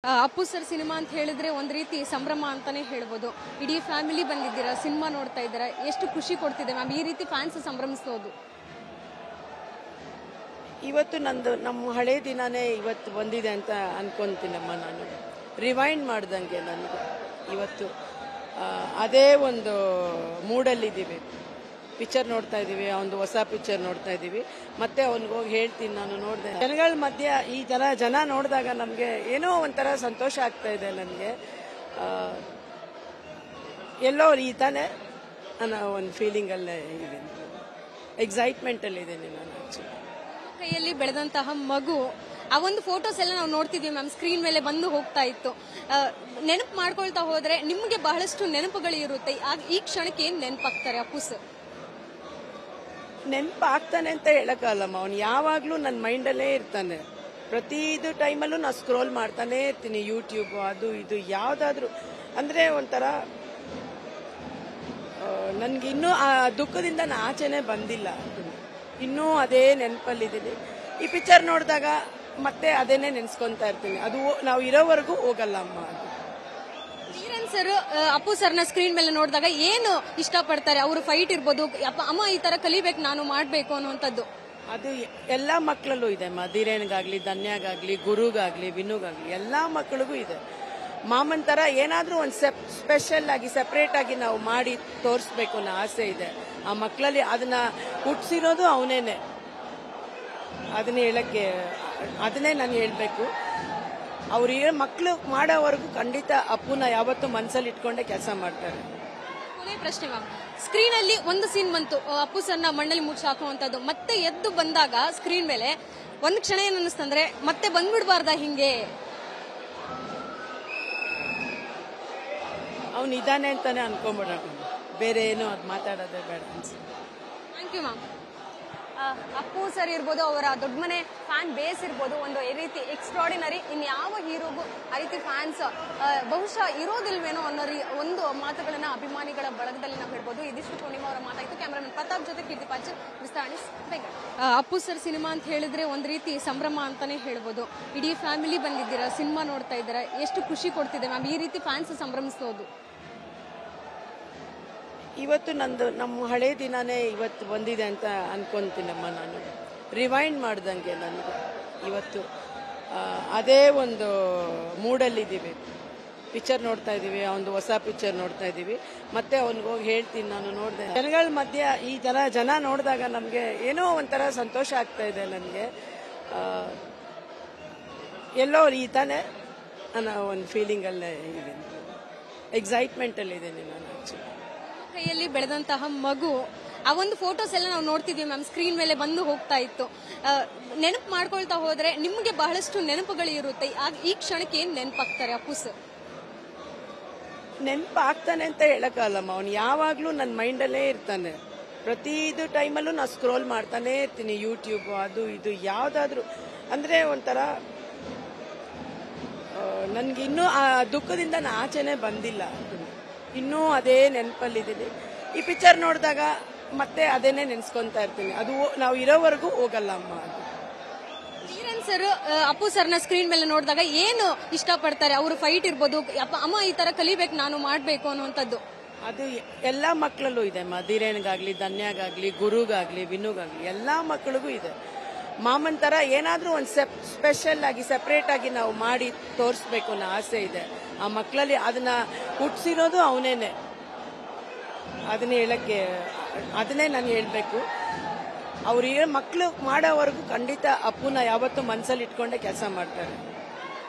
Appu sir cinema ಅಂತ ಹೇಳಿದ್ರೆ ಒಂದು ರೀತಿ ಸಂಭ್ರಮ ಅಂತಾನೆ ಹೇಳ್ಬೋದು. ಇಡೀ ಫ್ಯಾಮಿಲಿ ಬಂದಿದ್ದೀರಾ, ಸಿನಿಮಾ ನೋಡ್ತಾ ಇದ್ದೀರಾ, ಎಷ್ಟು ಖುಷಿ ಕೊಡ್ತಿದೆ ಮ್ಯಾಮ್ ಈ ರೀತಿ ಫ್ಯಾನ್ಸ್ ಸಂಭ್ರಮಿಸೋದು. ಇವತ್ತು ನಮ್ಮ ಹಳೆ ದಿನಾನೇ ಇವತ್ತು ಬಂದಿದೆ ಅಂತ ಅನ್ಕೊಂತೀನಮ್ಮ. ನಾನು ರಿವೈಂಡ್ ಮಾಡ್ದಂಗೆ ನನಗೆ ಇವತ್ತು ಅದೇ ಒಂದು ಮೂಡಲ್ಲಿದ್ದೀವಿ. ಪಿಕ್ಚರ್ ನೋಡ್ತಾ ಇದ್ದೀವಿ, ಒಂದು ಹೊಸ ಪಿಕ್ಚರ್ ನೋಡ್ತಾ ಇದ್ದೀವಿ. ಮತ್ತೆ ಅವ್ನಿಗೆ ಹೋಗಿ ಹೇಳ್ತೀನಿ, ನಾನು ನೋಡಿದೆ ಜನಗಳ ಮಧ್ಯ ಈ ಜನ ನೋಡಿದಾಗ ನಮಗೆ ಏನೋ ಒಂಥರ ಸಂತೋಷ ಆಗ್ತಾ ಇದೆ. ನನಗೆ ಎಲ್ಲೋ ಈ ತಾನೆ ಅನ್ನೋ ಒಂದು ಫೀಲಿಂಗಲ್ಲೇ ಇದ್ದೀನಿ, ಎಕ್ಸೈಟ್ಮೆಂಟಲ್ಲಿ ಇದ್ದೀನಿ ನಾನು. ಆ್ಯಕ್ಚುಲಿ ಕೈಯಲ್ಲಿ ಬೆಳೆದಂತಹ ಮಗು, ಆ ಒಂದು ಫೋಟೋಸ್ ಎಲ್ಲ ನಾವು ನೋಡ್ತಿದ್ವಿ ಮ್ಯಾಮ್, ಸ್ಕ್ರೀನ್ ಮೇಲೆ ಬಂದು ಹೋಗ್ತಾ ಇತ್ತು. ನೆನಪು ಮಾಡ್ಕೊಳ್ತಾ ಹೋದ್ರೆ ನಿಮಗೆ ಬಹಳಷ್ಟು ನೆನಪುಗಳು ಇರುತ್ತೆ. ಈ ಕ್ಷಣಕ್ಕೆ ಏನ್ ನೆನಪಾಗ್ತಾರೆ ಅಪ್ಪು ಸರ್? ನೆನಪಾಗ್ತಾನೆ ಅಂತ ಹೇಳಕ್ಕಾಗಲ್ಲಮ್ಮ. ಅವ್ನು ಯಾವಾಗ್ಲೂ ನನ್ನ ಮೈಂಡಲ್ಲೇ ಇರ್ತಾನೆ. ಪ್ರತಿದು ಟೈಮಲ್ಲೂ ನಾನು ಸ್ಕ್ರೋಲ್ ಮಾಡ್ತಾನೆ ಇರ್ತೀನಿ, ಯೂಟ್ಯೂಬ್ ಅದು ಇದು ಯಾವ್ದಾದ್ರು. ಅಂದ್ರೆ ಒಂಥರ ನನ್ಗಿನ್ನೂ ಆ ದುಃಖದಿಂದ ನಾನು ಆಚೆನೆ ಬಂದಿಲ್ಲ, ಇನ್ನೂ ಅದೇ ನೆನಪಲ್ಲಿದ್ದೀನಿ. ಈ ಪಿಕ್ಚರ್ ನೋಡಿದಾಗ ಮತ್ತೆ ಅದೇನೆ ನೆನ್ಸ್ಕೊಂತಾ ಇರ್ತೀನಿ. ಅದು ನಾವು ಇರೋವರೆಗೂ ಹೋಗಲ್ಲ ಅಮ್ಮ. ಧೀರನ್ ಸರ್ ಅಪ್ಪು ಸರ್ನ ಸ್ಕ್ರೀನ್ ಮೇಲೆ ನೋಡಿದಾಗ ಏನು ಇಷ್ಟಪಡ್ತಾರೆ? ಅವರು ಫೈಟ್ ಇರ್ಬೋದು, ಅಮ್ಮ ಈ ತರ ಕಲಿಬೇಕು, ನಾನು ಮಾಡ್ಬೇಕು ಅನ್ನುವಂಥದ್ದು. ಅದು ಎಲ್ಲಾ ಮಕ್ಕಳಲ್ಲೂ ಇದೆ ಅಮ್ಮ. ಧೀರೇನ್ಗಾಗ್ಲಿ, ಧನ್ಯಾಗಾಗ್ಲಿ, ಗುರುಗಾಗ್ಲಿ, ವಿನುಗಾಗ್ಲಿ ಎಲ್ಲಾ ಮಕ್ಕಳಿಗೂ ಇದೆ. ಮಾಮನ್ ತರ ಏನಾದ್ರೂ ಒಂದು ಸ್ಪೆಷಲ್ ಆಗಿ ಸೆಪರೇಟ್ ಆಗಿ ನಾವು ಮಾಡಿ ತೋರಿಸ್ಬೇಕು ಅನ್ನೋ ಆಸೆ ಇದೆ ಆ ಮಕ್ಕಳಲ್ಲಿ. ಅದನ್ನ ಹುಟ್ಟಿಸಿರೋದು ಅವನೇನೆ. ಅದನ್ನ ಹೇಳಕ್ಕೆ ಅದನ್ನೇ ನಾನು ಹೇಳ್ಬೇಕು. ಅವ್ರು ಮಕ್ಕಳು ಮಾಡೋವರೆಗೂ ಖಂಡಿತ ಅಪ್ಪುನ ಯಾವತ್ತೂ ಮನಸ್ಸಲ್ಲಿ ಇಟ್ಕೊಂಡೇ ಕೆಲಸ ಮಾಡ್ತಾರೆ. ಕೊನೆ ಪ್ರಶ್ನೆ ಮ್ಯಾಮ್, ಸ್ಕ್ರೀನ್ ಅಲ್ಲಿ ಒಂದು ಸೀನ್ ಬಂತು, ಅಪ್ಪು ಸರ್ನ ಮಣ್ಣಲ್ಲಿ ಮುಚ್ಚಿ ಹಾಕುವಂತದ್ದು. ಮತ್ತೆ ಎದ್ದು ಬಂದಾಗ ಸ್ಕ್ರೀನ್ ಮೇಲೆ ಒಂದ್ ಕ್ಷಣ ಏನ್ ಅನ್ನಿಸ್ತಂದ್ರೆ ಮತ್ತೆ ಬಂದ್ಬಿಡ್ಬಾರ್ದ ಹಿಂಗೆ? ಅವ್ನು ಇದಾನೆ ಅಂತಾನೆ ಅನ್ಕೊಂಬಿಡ, ಬೇರೆ ಏನು ಅದು ಮಾತಾಡೋದೇ ಬೇಡ ಅನ್ಸುತ್ತೆ. Thank you ma'am. Appu sir ಇರ್ಬೋದು, ಅವರ ದೊಡ್ಡ ಮನೆ ಫ್ಯಾನ್ ಬೇಸ್ ಇರ್ಬೋದು, ಒಂದು ಈ ರೀತಿ ಎಕ್ಸ್ಟ್ರಾಡಿನರಿ. ಇನ್ಯಾವ ಹೀರೋಗೂ ಆ ರೀತಿ ಫ್ಯಾನ್ಸ್ ಬಹುಶಃ ಇರೋದಿಲ್ವೇನೋ ಅನ್ನೋ ಒಂದು ಮಾತುಗಳನ್ನ ಅಭಿಮಾನಿಗಳ ಬಳಗದಲ್ಲಿ ನಾವು ಹೇಳ್ಬೋದು. ಇದಿಷ್ಟು ನಿಮ್ಮ ಅವರ ಮಾತಾಯಿತು. ಕ್ಯಾಮರಾಮನ್ ಪ್ರತಾಪ್ ಜೊತೆ ಕೀರ್ತಿ ಪಾಚ್, ವಿಸ್ತಾರಣೆ ಬೆಂಗಳೂರು. ಅಪ್ಪು ಸರ್ ಸಿನಿಮಾ ಅಂತ ಹೇಳಿದ್ರೆ ಒಂದು ರೀತಿ ಸಂಭ್ರಮ ಅಂತಾನೆ ಹೇಳ್ಬೋದು. ಇಡೀ ಫ್ಯಾಮಿಲಿ ಬಂದಿದ್ದೀರಾ, ಸಿನಿಮಾ ನೋಡ್ತಾ ಇದ್ದೀರಾ, ಎಷ್ಟು ಖುಷಿ ಕೊಡ್ತಿದೆ ಮ್ಯಾಮ್ ಈ ರೀತಿ ಫ್ಯಾನ್ಸ್ ಸಂಭ್ರಮಿಸೋದು. ಇವತ್ತು ನಮ್ಮ ಹಳೆ ದಿನಾನೇ ಇವತ್ತು ಬಂದಿದೆ ಅಂತ ಅನ್ಕೊಂತೀನಮ್ಮ. ನಾನು ರಿವೈಂಡ್ ಮಾಡ್ದಂಗೆ ನನಗೆ ಇವತ್ತು ಅದೇ ಒಂದು ಮೂಡಲ್ಲಿದ್ದೀವಿ. ಪಿಕ್ಚರ್ ನೋಡ್ತಾ ಇದ್ದೀವಿ, ಒಂದು ಹೊಸ ಪಿಕ್ಚರ್ ನೋಡ್ತಾ ಇದ್ದೀವಿ. ಮತ್ತೆ ಅವ್ನಿಗೆ ಹೋಗಿ ಹೇಳ್ತೀನಿ, ನಾನು ನೋಡಿದೆ ಜನಗಳ ಮಧ್ಯ ಈ ಜನ ನೋಡಿದಾಗ ನಮಗೆ ಏನೋ ಒಂಥರ ಸಂತೋಷ ಆಗ್ತಾ ಇದೆ. ನನಗೆ ಎಲ್ಲೋ ಈ ತಾನೆ ಅನ್ನೋ ಒಂದು ಫೀಲಿಂಗಲ್ಲೇ ಇದ್ದೀನಿ, ಎಕ್ಸೈಟ್ಮೆಂಟಲ್ಲಿ ಇದ್ದೀನಿ ನಾನು. ಆ್ಯಕ್ಚುಲಿ ಕೈಯಲ್ಲಿ ಬೆಳೆದಂತಹ ಮಗು, ಆ ಒಂದು ಫೋಟೋಸ್ ಎಲ್ಲ ನಾವು ನೋಡ್ತಿದ್ವಿ ಮ್ಯಾಮ್, ಸ್ಕ್ರೀನ್ ಮೇಲೆ ಬಂದು ಹೋಗ್ತಾ ಇತ್ತು. ನೆನಪು ಮಾಡ್ಕೊಳ್ತಾ ಹೋದ್ರೆ ನಿಮಗೆ ಬಹಳಷ್ಟು ನೆನಪುಗಳು ಇರುತ್ತೆ. ಈ ಕ್ಷಣಕ್ಕೆ ಏನ್ ನೆನಪಾಗ್ತಾರೆ ಅಪ್ಪು ಸರ್? ನೆನಪಾಗ್ತಾನೆ ಅಂತ ಹೇಳಕ್ಕಾಗಲ್ಲಮ್ಮ. ಅವ್ನು ಯಾವಾಗ್ಲೂ ನನ್ನ ಮೈಂಡಲ್ಲೇ ಇರ್ತಾನೆ. ಪ್ರತಿದು ಟೈಮಲ್ಲೂ ನಾನು ಸ್ಕ್ರೋಲ್ ಮಾಡ್ತಾನೆ ಇರ್ತೀನಿ, ಯೂಟ್ಯೂಬ್ ಅದು ಇದು ಯಾವ್ದಾದ್ರು. ಅಂದ್ರೆ ಒಂಥರ ನನ್ಗಿನ್ನೂ ಆ ದುಃಖದಿಂದ ನಾನು ಆಚೆನೆ ಬಂದಿಲ್ಲ, ಇನ್ನೂ ಅದೇ ನೆನಪಲ್ಲಿದ್ದೀನಿ. ಈ ಪಿಕ್ಚರ್ ನೋಡಿದಾಗ ಮತ್ತೆ ಅದೇನೆ ನೆನ್ಸ್ಕೊಂತಾ ಇರ್ತೀನಿ. ಅದು ನಾವು ಇರೋವರೆಗೂ ಹೋಗಲ್ಲ ಅಮ್ಮ. ಧೀರನ್ ಸರ್ ಅಪ್ಪು ಸರ್ನ ಸ್ಕ್ರೀನ್ ಮೇಲೆ ನೋಡಿದಾಗ ಏನು ಇಷ್ಟಪಡ್ತಾರೆ? ಅವರು ಫೈಟ್ ಇರ್ಬೋದು, ಅಮ್ಮ ಈ ತರ ಕಲಿಬೇಕು, ನಾನು ಮಾಡ್ಬೇಕು ಅನ್ನುವಂಥದ್ದು. ಅದು ಎಲ್ಲಾ ಮಕ್ಕಳಲ್ಲೂ ಇದೆ ಅಮ್ಮ. ಧೀರೇನ್ಗಾಗ್ಲಿ, ಧನ್ಯಾಗಾಗ್ಲಿ, ಗುರುಗಾಗ್ಲಿ, ವಿನುಗಾಗ್ಲಿ ಎಲ್ಲಾ ಮಕ್ಕಳಿಗೂ ಇದೆ. ಮಾಮನ್ ತರ ಏನಾದ್ರೂ ಒಂದು ಸ್ಪೆಷಲ್ ಆಗಿ ಸೆಪರೇಟ್ ಆಗಿ ನಾವು ಮಾಡಿ ತೋರಿಸ್ಬೇಕು ಅನ್ನೋ ಆಸೆ ಇದೆ ಆ ಮಕ್ಕಳಲ್ಲಿ. ಅದನ್ನ ಹುಟ್ಟಿಸಿರೋದು ಅವನೇನೆ. ಅದನ್ನ ಹೇಳಕ್ಕೆ ಅದನ್ನೇ ನಾನು ಹೇಳ್ಬೇಕು. ಅವ್ರು ಮಕ್ಕಳು ಮಾಡೋವರೆಗೂ ಖಂಡಿತ ಅಪ್ಪುನ ಯಾವತ್ತೂ ಮನಸ್ಸಲ್ಲಿ ಇಟ್ಕೊಂಡೇ ಕೆಲಸ ಮಾಡ್ತಾರೆ.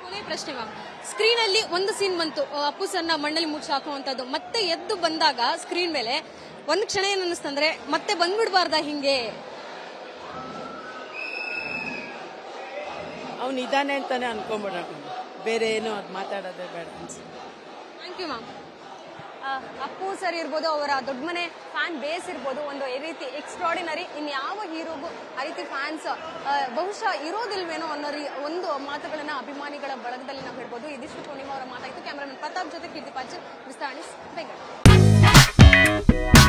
ಕೊನೆ ಪ್ರಶ್ನೆ ಮ್ಯಾಮ್, ಸ್ಕ್ರೀನ್ ಅಲ್ಲಿ ಒಂದು ಸೀನ್ ಬಂತು, ಅಪ್ಪು ಸರ್ನ ಮಣ್ಣಲ್ಲಿ ಮುಚ್ಚಿ ಹಾಕುವಂತದ್ದು. ಮತ್ತೆ ಎದ್ದು ಬಂದಾಗ ಸ್ಕ್ರೀನ್ ಮೇಲೆ ಒಂದ್ ಕ್ಷಣ ಏನ್ ಅನ್ನಿಸ್ತಂದ್ರೆ ಮತ್ತೆ ಬಂದ್ಬಿಡ್ಬಾರ್ದ ಹಿಂಗೆ? ಅವ್ನು ಇದಾನೆ ಅಂತಾನೆ ಅನ್ಕೊಂಬಿಡ, ಬೇರೆ ಏನು ಅದು ಮಾತಾಡೋದೇ ಬೇಡ ಅನ್ಸುತ್ತೆ. Thank you ma'am. Appu sir ಇರ್ಬೋದು, ಅವರ ದೊಡ್ಡ ಮನೆ ಫ್ಯಾನ್ ಬೇಸ್ ಇರ್ಬೋದು, ಒಂದು ಈ ರೀತಿ ಎಕ್ಸ್ಟ್ರಾಡಿನರಿ. ಇನ್ಯಾವ ಹೀರೋಗೂ ಆ ರೀತಿ ಫ್ಯಾನ್ಸ್ ಬಹುಶಃ ಇರೋದಿಲ್ವೇನೋ ಅನ್ನೋ ಒಂದು ಮಾತುಗಳನ್ನ ಅಭಿಮಾನಿಗಳ ಬಳಗದಲ್ಲಿ ನಾವು ಹೇಳ್ಬೋದು. ಇದಿಷ್ಟು ನಿಮ್ಮ ಅವರ ಮಾತಾಯಿತು. ಕ್ಯಾಮರಾಮನ್ ಪ್ರತಾಪ್ ಜೊತೆ ಕೀರ್ತಿ ಪಾಚ್, ವಿಸ್ತಾರಣೆ ಬೆಂಗಳೂರು.